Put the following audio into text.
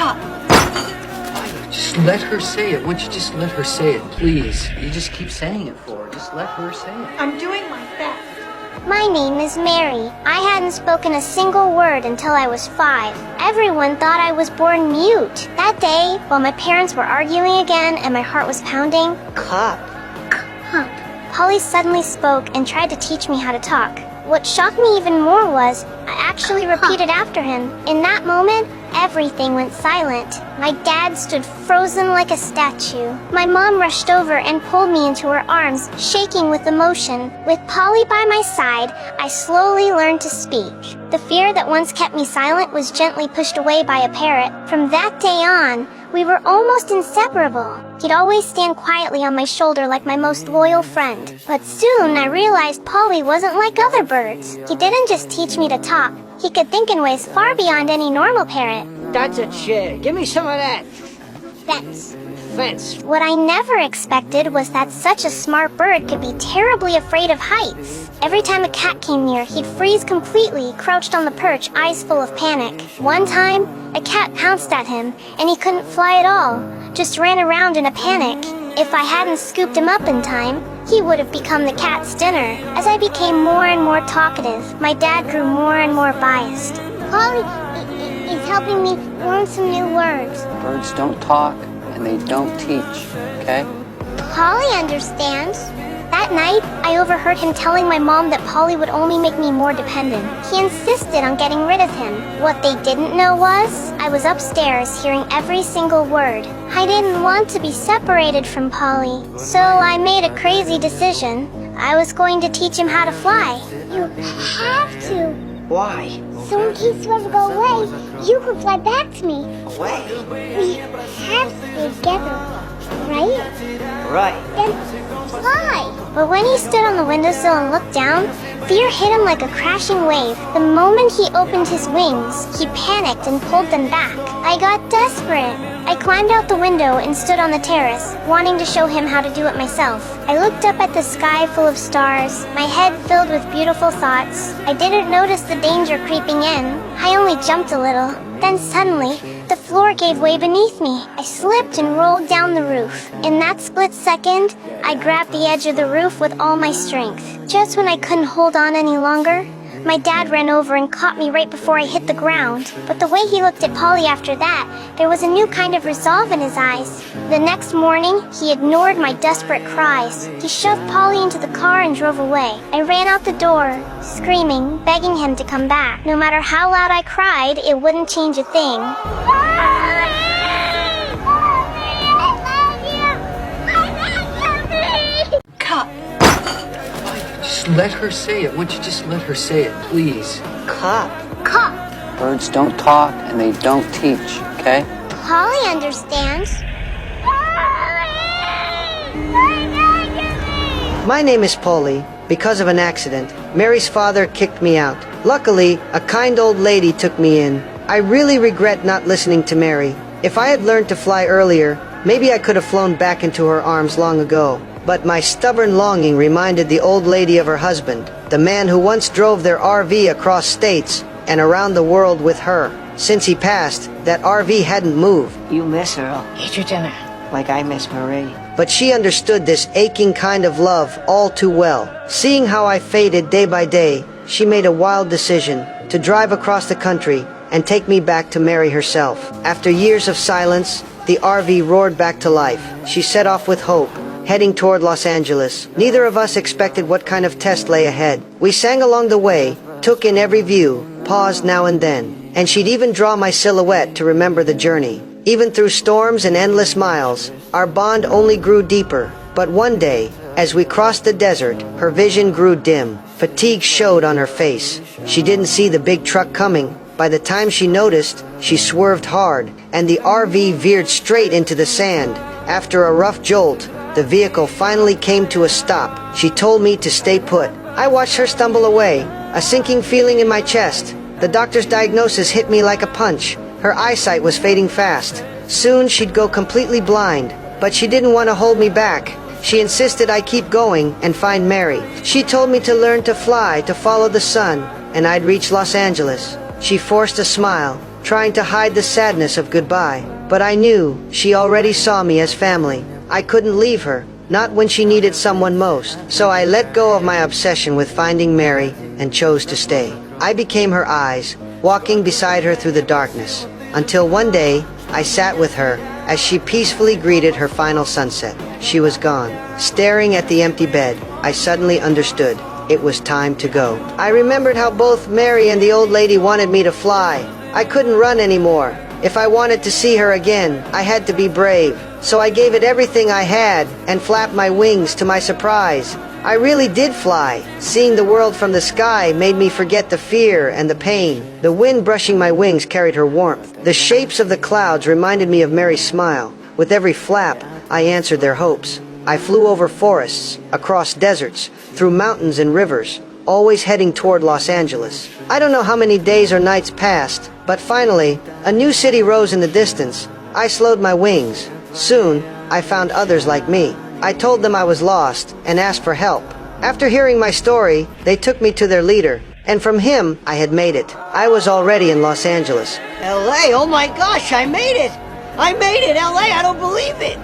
Cop! Just let her say it. Won't you just let her say it, please? You just keep saying it for her. Just let her say it. I'm doing my best. My name is Mary. I hadn't spoken a single word until I was 5. Everyone thought I was born mute. That day, while my parents were arguing again and my heart was pounding, Cop. Polly suddenly spoke and tried to teach me how to talk. What shocked me even more was, I actually repeated after him. In that moment, everything went silent. My dad stood frozen like a statue. My mom rushed over and pulled me into her arms, shaking with emotion. With Polly by my side, I slowly learned to speak. The fear that once kept me silent was gently pushed away by a parrot. From that day on, we were almost inseparable. He'd always stand quietly on my shoulder like my most loyal friend. But soon I realized Polly wasn't like other birds. He didn't just teach me to talk. He could think in ways far beyond any normal parrot. That's a chair. Give me some of that. Fence. What I never expected was that such a smart bird could be terribly afraid of heights. Every time a cat came near, he'd freeze completely, crouched on the perch, eyes full of panic. One time, a cat pounced at him, and he couldn't fly at all, just ran around in a panic. If I hadn't scooped him up in time, he would have become the cat's dinner. As I became more and more talkative, my dad grew more and more biased. Polly is helping me learn some new words. Birds don't talk, and they don't teach, okay? Polly understands. That night, I overheard him telling my mom that Polly would only make me more dependent. He insisted on getting rid of him. What they didn't know was, I was upstairs hearing every single word. I didn't want to be separated from Polly, so I made a crazy decision. I was going to teach him how to fly. You have to. Why? So in case you ever go away, you can fly back to me. Away. We have to stay together, right? Right. Then fly! But when he stood on the windowsill and looked down, fear hit him like a crashing wave. The moment he opened his wings, he panicked and pulled them back. I got desperate. I climbed out the window and stood on the terrace, wanting to show him how to do it myself. I looked up at the sky full of stars, my head filled with beautiful thoughts. I didn't notice the danger creeping in. I only jumped a little. Then suddenly, the floor gave way beneath me. I slipped and rolled down the roof. In that split second, I grabbed the edge of the roof with all my strength. Just when I couldn't hold on any longer, my dad ran over and caught me right before I hit the ground. But the way he looked at Polly after that, there was a new kind of resolve in his eyes. The next morning, he ignored my desperate cries. He shoved Polly into the car and drove away. I ran out the door, screaming, begging him to come back. No matter how loud I cried, it wouldn't change a thing. Cop. Just let her say it. Won't you just let her say it, please? Cop. Birds don't talk, and they don't teach, okay? Polly understands. My name is Polly. Because of an accident, Mary's father kicked me out. Luckily, a kind old lady took me in. I really regret not listening to Mary. If I had learned to fly earlier, maybe I could have flown back into her arms long ago. But my stubborn longing reminded the old lady of her husband, the man who once drove their RV across states and around the world with her. Since he passed, that RV hadn't moved. You miss Earl. Eat your dinner. Like I miss Marie. But she understood this aching kind of love all too well. Seeing how I faded day by day, she made a wild decision to drive across the country and take me back to Mary herself. After years of silence, the RV roared back to life. She set off with hope, heading toward Los Angeles. Neither of us expected what kind of test lay ahead. We sang along the way, took in every view, paused now and then, and she'd even draw my silhouette to remember the journey. Even through storms and endless miles, our bond only grew deeper. But one day, as we crossed the desert, her vision grew dim. Fatigue showed on her face. She didn't see the big truck coming. By the time she noticed, she swerved hard, and the RV veered straight into the sand. After a rough jolt, the vehicle finally came to a stop. She told me to stay put. I watched her stumble away, a sinking feeling in my chest. The doctor's diagnosis hit me like a punch. Her eyesight was fading fast. Soon she'd go completely blind, but she didn't want to hold me back. She insisted I keep going and find Mary. She told me to learn to fly, to follow the sun, and I'd reach Los Angeles. She forced a smile, trying to hide the sadness of goodbye. But I knew she already saw me as family. I couldn't leave her, not when she needed someone most. So I let go of my obsession with finding Mary and chose to stay. I became her eyes, walking beside her through the darkness, until one day I sat with her as she peacefully greeted her final sunset. She was gone. Staring at the empty bed, I suddenly understood. It was time to go. I remembered how both Mary and the old lady wanted me to fly. I couldn't run anymore. If I wanted to see her again, I had to be brave. So I gave it everything I had and flapped my wings to my surprise. I really did fly. Seeing the world from the sky made me forget the fear and the pain. The wind brushing my wings carried her warmth. The shapes of the clouds reminded me of Mary's smile. With every flap, I answered their hopes. I flew over forests, across deserts, through mountains and rivers, always heading toward Los Angeles. I don't know how many days or nights passed, but finally, a new city rose in the distance. I slowed my wings. Soon, I found others like me. I told them I was lost and asked for help. After hearing my story, they took me to their leader, and from him, I had made it. I was already in Los Angeles. LA, oh my gosh, I made it! I made it, LA, I don't believe it!